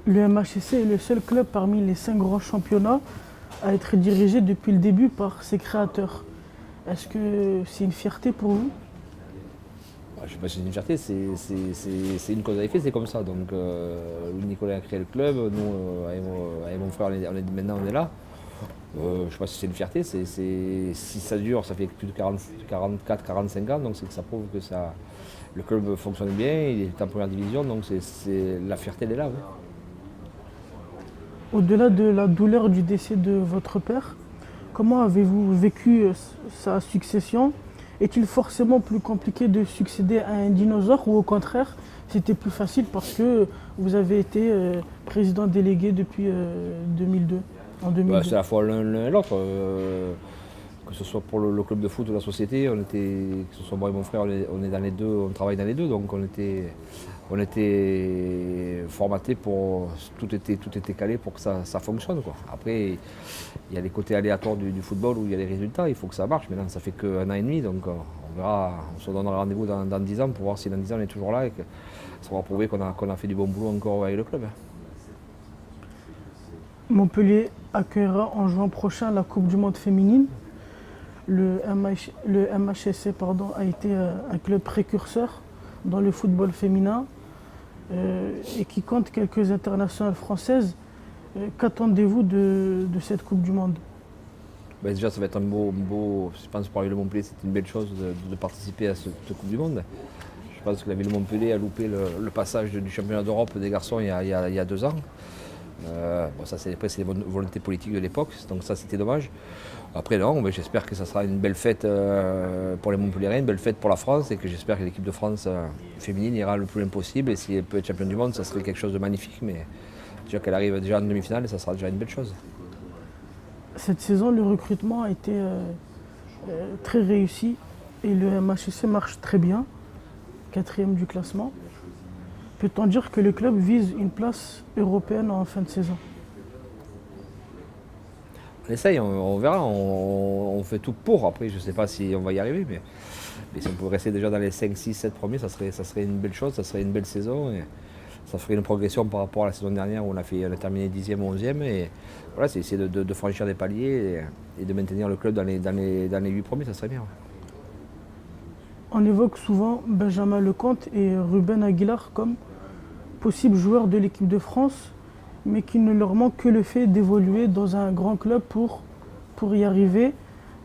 Le MHSC est le seul club parmi les 5 grands championnats à être dirigé depuis le début par ses créateurs. Est-ce que c'est une fierté pour vous? Je ne sais pas si c'est une fierté, c'est une cause à effet, c'est comme ça. Donc Louis-Nicolas a créé le club, nous, avec mon frère, maintenant on est là. Je ne sais pas si c'est une fierté, si ça dure, ça fait plus de 44-45 ans, donc c'est que ça prouve que le club fonctionne bien, il est en première division, donc la fierté elle est là. Oui. Au-delà de la douleur du décès de votre père, comment avez-vous vécu sa succession? Est-il forcément plus compliqué de succéder à un dinosaure ou au contraire, c'était plus facile parce que vous avez été président délégué depuis 2002, en Bah, 2002? c'est à la fois l'un et l'autre. Que ce soit pour le club de foot ou la société, que ce soit moi et mon frère, on est dans les deux, on travaille dans les deux, donc on était formatés pour. Tout était calé pour que ça fonctionne, quoi. Après, il y a les côtés aléatoires du football où il y a les résultats, il faut que ça marche. Maintenant, ça fait qu'un an et demi, donc on verra, on se donnera rendez-vous dans 10 ans pour voir si dans 10 ans on est toujours là et que ça va prouver qu'on a fait du bon boulot encore avec le club. Montpellier accueillera en juin prochain la Coupe du Monde féminine. Le MHSC a été un club précurseur dans le football féminin et qui compte quelques internationales françaises. Qu'attendez-vous de cette Coupe du Monde? Ben déjà, ça va être je pense pour la ville de Montpellier, c'est une belle chose de participer à cette Coupe du Monde. Je pense que la ville de Montpellier a loupé le passage du championnat d'Europe des garçons il y a 2 ans. Bon, ça, c'est les volontés politiques de l'époque, donc ça, c'était dommage. Après, non, mais j'espère que ça sera une belle fête pour les Montpelliérains, une belle fête pour la France, et que j'espère que l'équipe de France féminine ira le plus loin possible. Et si elle peut être championne du monde, ça serait quelque chose de magnifique. Mais déjà qu'elle arrive déjà en demi-finale, ça sera déjà une belle chose. Cette saison, le recrutement a été très réussi et le MHSC marche très bien, quatrième du classement. Peut-on dire que le club vise une place européenne en fin de saison? On essaye, on verra, on fait tout pour. Après, je ne sais pas si on va y arriver, mais si on pouvait rester déjà dans les 5, 6, 7 premiers, ça serait une belle chose, ça serait une belle saison. Et ça ferait une progression par rapport à la saison dernière où on a terminé 10e ou 11e. Et voilà, c'est essayer de franchir des paliers et de maintenir le club dans les 8 premiers, ça serait bien. On évoque souvent Benjamin Lecomte et Ruben Aguilar comme possibles joueurs de l'équipe de France, mais qu'il ne leur manque que le fait d'évoluer dans un grand club pour y arriver.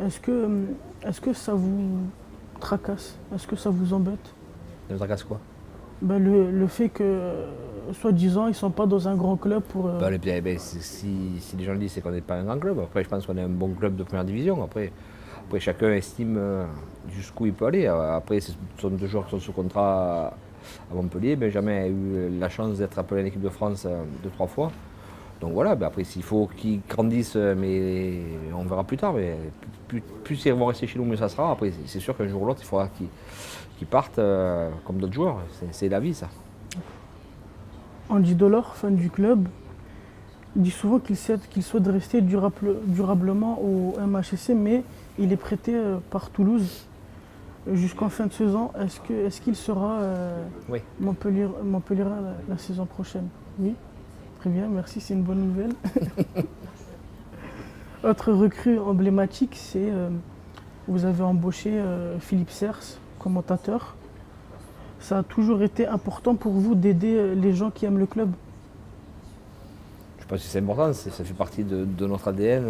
Est-ce que ça vous tracasse? Est-ce que ça vous embête? Ça nous tracasse quoi? Le fait que, soi-disant, ils ne sont pas dans un grand club pour... Si les gens le disent, c'est qu'on n'est pas un grand club. Après, je pense qu'on est un bon club de première division. Après chacun estime jusqu'où il peut aller. Après, ce sont 2 joueurs qui sont sous contrat à Montpellier. Benjamin a eu la chance d'être appelé à l'équipe de France 2-3 fois. Donc voilà, après s'il faut qu'ils grandissent, mais on verra plus tard. Mais plus ils vont rester chez nous, mieux ça sera. Après, c'est sûr qu'un jour ou l'autre, il faudra qu'ils partent comme d'autres joueurs. C'est la vie, ça. Andy Delors, fan du club, dit souvent qu'il souhaite rester durablement au MHSC, mais il est prêté par Toulouse jusqu'en fin de saison. Est-ce qu'il sera Oui. Montpellier la saison prochaine? Oui, très bien, merci, c'est une bonne nouvelle. Autre recrue emblématique, vous avez embauché Philippe Sers, commentateur. Ça a toujours été important pour vous d'aider les gens qui aiment le club? Je ne sais pas si c'est important, ça fait partie de notre ADN.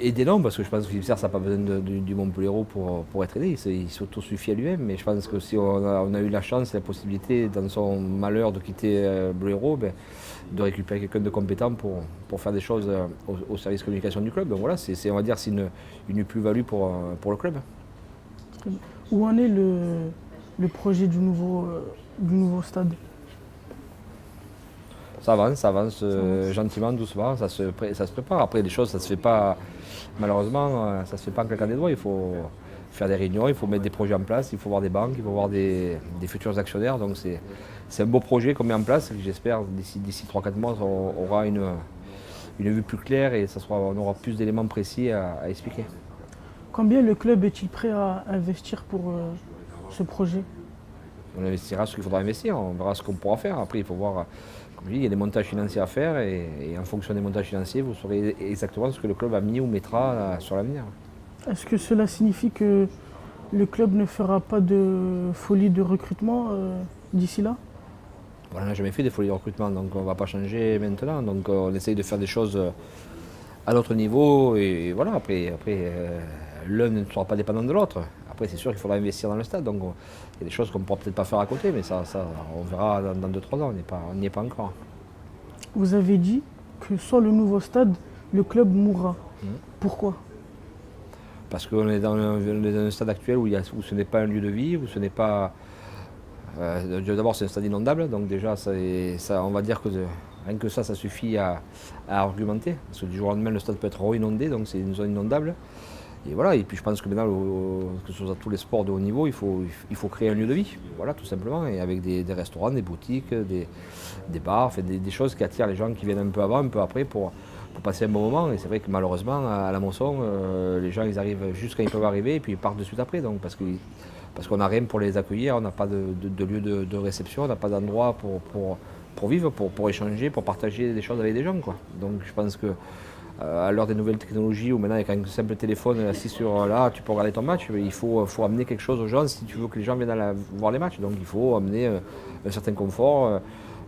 Aider non, parce que je pense que Philippe Serre n'a pas besoin du Montpellier pour être aidé, il s'autosuffit à lui-même. Mais je pense que si on a eu la chance et la possibilité, dans son malheur de quitter Bleu Héros, de récupérer quelqu'un de compétent pour faire des choses au service communication du club. Donc voilà, on va dire c'est une plus-value pour le club. Où en est le projet du nouveau stade? Ça avance gentiment, doucement, ça se prépare. Après, les choses, ça se fait pas, malheureusement, ça se fait pas en claquant des doigts. Il faut faire des réunions, il faut mettre des projets en place, il faut voir des banques, il faut voir des futurs actionnaires. Donc c'est un beau projet qu'on met en place. J'espère d'ici 3-4 mois, on aura une vue plus claire et on aura plus d'éléments précis à expliquer. Combien le club est-il prêt à investir pour ce projet? On investira ce qu'il faudra investir, on verra ce qu'on pourra faire. Après, il faut voir, comme je dis, il y a des montages financiers à faire et en fonction des montages financiers, vous saurez exactement ce que le club a mis ou mettra sur l'avenir. Est-ce que cela signifie que le club ne fera pas de folie de recrutement d'ici là? Voilà, on n'a jamais fait des folies de recrutement, donc on ne va pas changer maintenant. Donc on essaye de faire des choses à notre niveau et voilà, après l'un ne sera pas dépendant de l'autre. Après, c'est sûr qu'il faudra investir dans le stade, donc il y a des choses qu'on ne pourra peut-être pas faire à côté, mais ça on verra dans 2-3 ans, on n'y est pas encore. Vous avez dit que sans le nouveau stade, le club mourra. Pourquoi? Parce qu'on est dans un stade actuel où ce n'est pas un lieu de vie, où ce n'est pas... D'abord, c'est un stade inondable, donc déjà, on va dire que rien que ça suffit à argumenter. Parce que du jour au lendemain, le stade peut être re-inondé, donc c'est une zone inondable. Et voilà, et puis je pense que maintenant, que ce soit tous les sports de haut niveau, il faut créer un lieu de vie, voilà, tout simplement, et avec des restaurants, des boutiques, des bars, enfin, des choses qui attirent les gens qui viennent un peu avant, un peu après pour passer un bon moment. Et c'est vrai que malheureusement, à la Mosson, les gens ils arrivent juste quand ils peuvent arriver et puis ils partent de suite après, donc parce qu'on n'a rien pour les accueillir, on n'a pas de lieu de réception, on n'a pas d'endroit pour vivre, pour échanger, pour partager des choses avec des gens, quoi. Donc je pense que à l'heure des nouvelles technologies, où maintenant avec un simple téléphone assis sur là, tu peux regarder ton match, il faut amener quelque chose aux gens si tu veux que les gens viennent voir les matchs. Donc il faut amener un certain confort,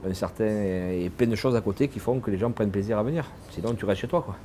et plein de choses à côté qui font que les gens prennent plaisir à venir. Sinon tu restes chez toi, quoi.